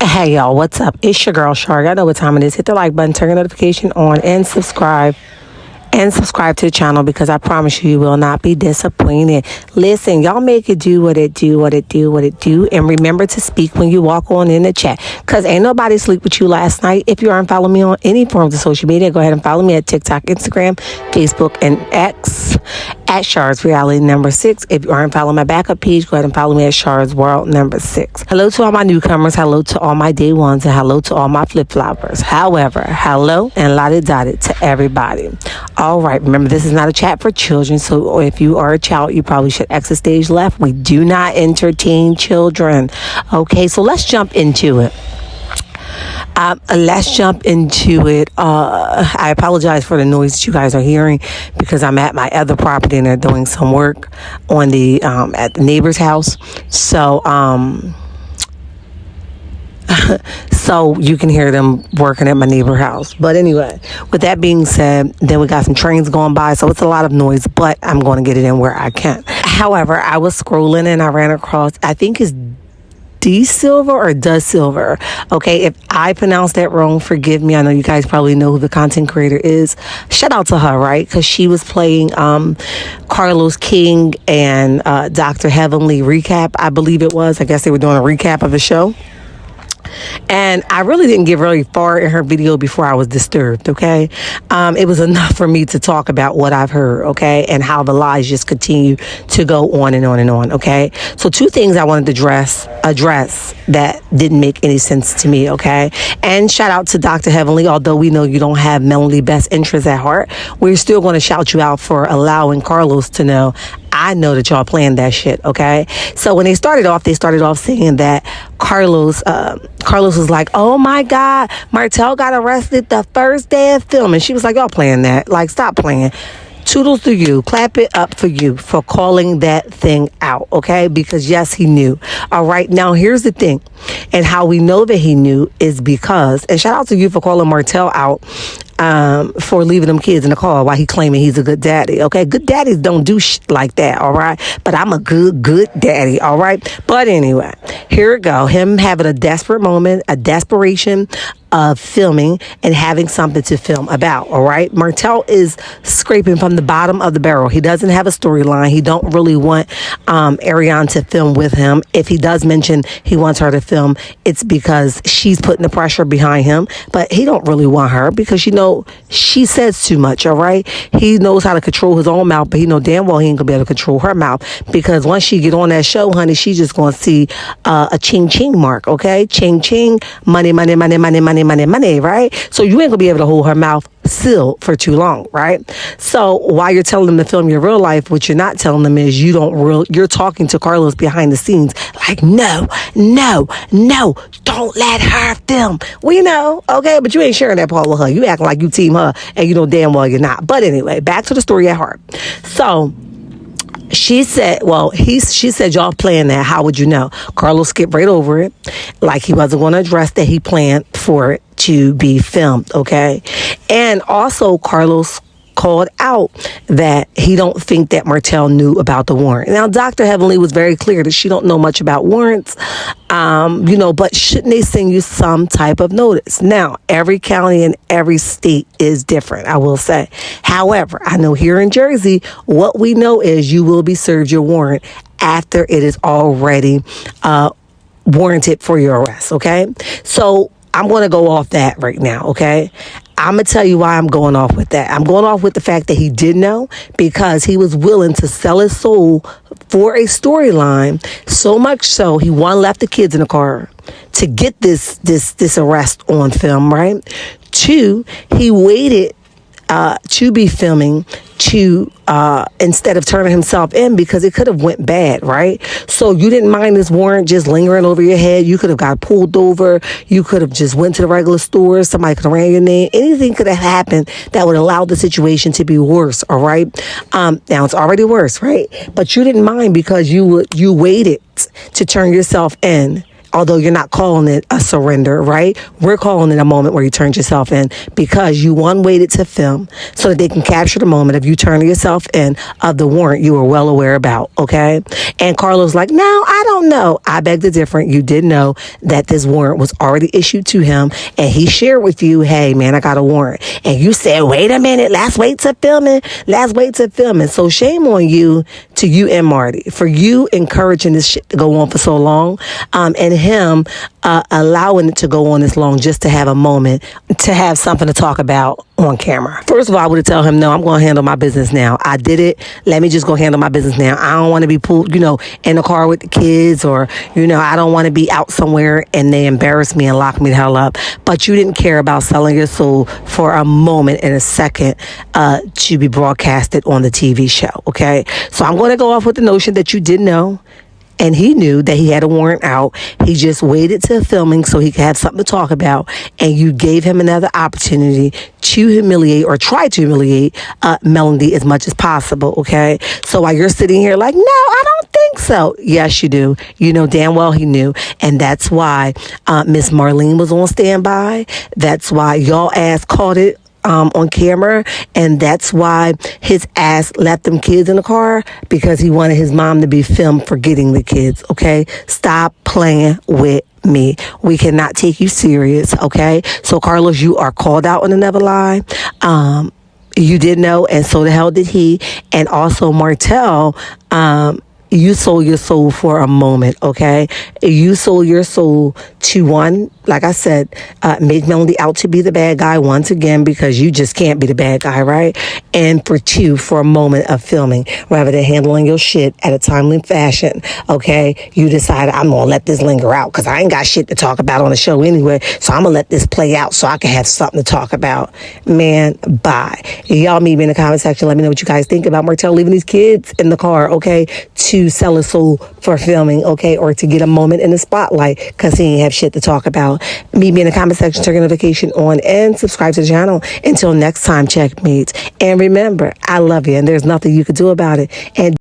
Hey y'all, what's up? It's your girl Shark. I know what time it is. Hit the like button, turn your notification on, and subscribe. And subscribe to the channel because I promise you will not be disappointed. Listen, y'all make it do what it do, what it do, what it do. And remember to speak when you walk on in the chat. Because ain't nobody sleep with you last night. If you aren't following me on any forms of social media, go ahead and follow me at TikTok, Instagram, Facebook, and X at Shards Reality number 6. If you aren't following my backup page, go ahead and follow me at Shards World number 6. Hello to all my newcomers. Hello to all my day ones. And hello to all my flip-floppers. However, hello and lottie-dotted to everybody. All right, remember, this is not a chat for children, so if you are a child, you probably should exit stage left. We do not entertain children. Okay, so let's jump into it. I apologize for the noise that you guys are hearing because I'm at my other property and they're doing some work on the at the neighbor's house. So you can hear them working at my neighbor's house. But anyway, with that being said, then we got some trains going by, so it's a lot of noise, but I'm going to get it in where I can. However, I was scrolling and I ran across, I think it's D Silver or Does Silver. Okay, if I pronounced that wrong, forgive me. I know you guys probably know who the content creator is. Shout out to her, right? Because she was playing Carlos King and Dr. Heavenly recap, I believe it was. I guess they were doing a recap of the show. And I really didn't get very far in her video before I was disturbed, okay? It was enough for me to talk about what I've heard, okay? And how the lies just continue to go on and on and on, okay? So 2 things I wanted to address that didn't make any sense to me, okay? And shout out to Dr. Heavenly. Although we know you don't have Melanie best interests at heart, we're still going to shout you out for allowing Carlos to know, I know that y'all planned that shit, okay? So when they started off saying that Carlos was like, oh my God, Martell got arrested the first day of filming. She was like, y'all playing that. Like, stop playing. Toodles to you. Clap it up for you for calling that thing out, okay? Because yes, he knew. All right, now here's the thing. And how we know that he knew is because, and shout out to you for calling Martell out for leaving them kids in the car while he claiming he's a good daddy, okay? Good daddies don't do shit like that, all right? But I'm a good daddy, all right? But anyway, here it go. Him having a desperate moment, a desperation of filming and having something to film about, all right? Martell is scraping from the bottom of the barrel. He doesn't have a storyline. He don't really want Ariane to film with him. If he does mention he wants her to film, it's because she's putting the pressure behind him, but he don't really want her because, you know, she says too much, all right? He knows how to control his own mouth, but he know damn well he ain't gonna be able to control her mouth because once she get on that show, honey, she's just gonna see a ching mark, okay? Ching, money, right? So you ain't gonna be able to hold her mouth still for too long, right? So while you're telling them to film your real life, what you're not telling them is you're talking to Carlos behind the scenes like, no, don't let her film. We know, okay? But you ain't sharing that part with her. You acting like you team her and you know damn well you're not. But anyway, back to the story at heart. So she said, she said, y'all playing that. How would you know? Carlos skipped right over it. Like he wasn't going to address that he planned for it to be filmed, okay? And also Carlos called out that he don't think that Martell knew about the warrant. Now, Dr. Heavenly was very clear that she don't know much about warrants, but shouldn't they send you some type of notice? Now, every county and every state is different, I will say. However, I know here in Jersey, what we know is you will be served your warrant after it is already warranted for your arrest, okay? So I'm going to go off that right now, okay? I'm going to tell you why I'm going off with that. I'm going off with the fact that he did know because he was willing to sell his soul for a storyline, so much so he left the kids in the car to get this arrest on film, right? 2, he waited to be filming instead of turning himself in because it could have went bad, right? So you didn't mind this warrant just lingering over your head. You could have got pulled over. You could have just went to the regular store. Somebody could have ran your name. Anything could have happened that would allow the situation to be worse, all right? Now it's already worse, right? But you didn't mind because you waited to turn yourself in although you're not calling it a surrender, right? We're calling it a moment where you turned yourself in because you waited to film so that they can capture the moment of you turning yourself in of the warrant you were well aware about, okay? And Carlos like, no, I don't know. I beg to differ. You did know that this warrant was already issued to him, and he shared with you, hey, man, I got a warrant. And you said, wait a minute, let's wait to film it. Let's wait to film it. So shame on you, to you and Marty, for you encouraging this shit to go on for so long, and him allowing it to go on this long just to have a moment, to have something to talk about on camera. First of all, I would have told him, no, I'm going to handle my business now. I did it. Let me just go handle my business now. I don't want to be pulled, in the car with the kids, or, I don't want to be out somewhere and they embarrass me and lock me the hell up. But you didn't care about selling your soul for a moment and a second to be broadcasted on the TV show, okay? So I'm going to go off with the notion that you did know. And he knew that he had a warrant out. He just waited till filming so he could have something to talk about. And you gave him another opportunity to humiliate or try to humiliate Melody as much as possible, okay? So while you're sitting here like, no, I don't think so. Yes, you do. You know damn well he knew. And that's why Miss Marlene was on standby. That's why y'all ass caught it on camera, and that's why his ass left them kids in the car, because he wanted his mom to be filmed forgetting the kids, okay? Stop playing with me. We cannot take you serious, okay? So Carlos, you are called out on another lie. You did know, and so the hell did he. And also Martell, you sold your soul for a moment, okay? You sold your soul to one, like I said, make Melody out to be the bad guy once again, because you just can't be the bad guy, right? And for two, for a moment of filming, rather than handling your shit at a timely fashion, okay? You decided, I'm going to let this linger out because I ain't got shit to talk about on the show anyway, so I'm going to let this play out so I can have something to talk about. Man, bye. Y'all meet me in the comment section. Let me know what you guys think about Martell leaving these kids in the car, okay, to sell his soul for filming, okay, or to get a moment in the spotlight because he ain't have shit to talk about. Meet me in the comment section, turn your notification on, and subscribe to the channel. Until next time, checkmates. And remember, I love you, and there's nothing you can do about it. And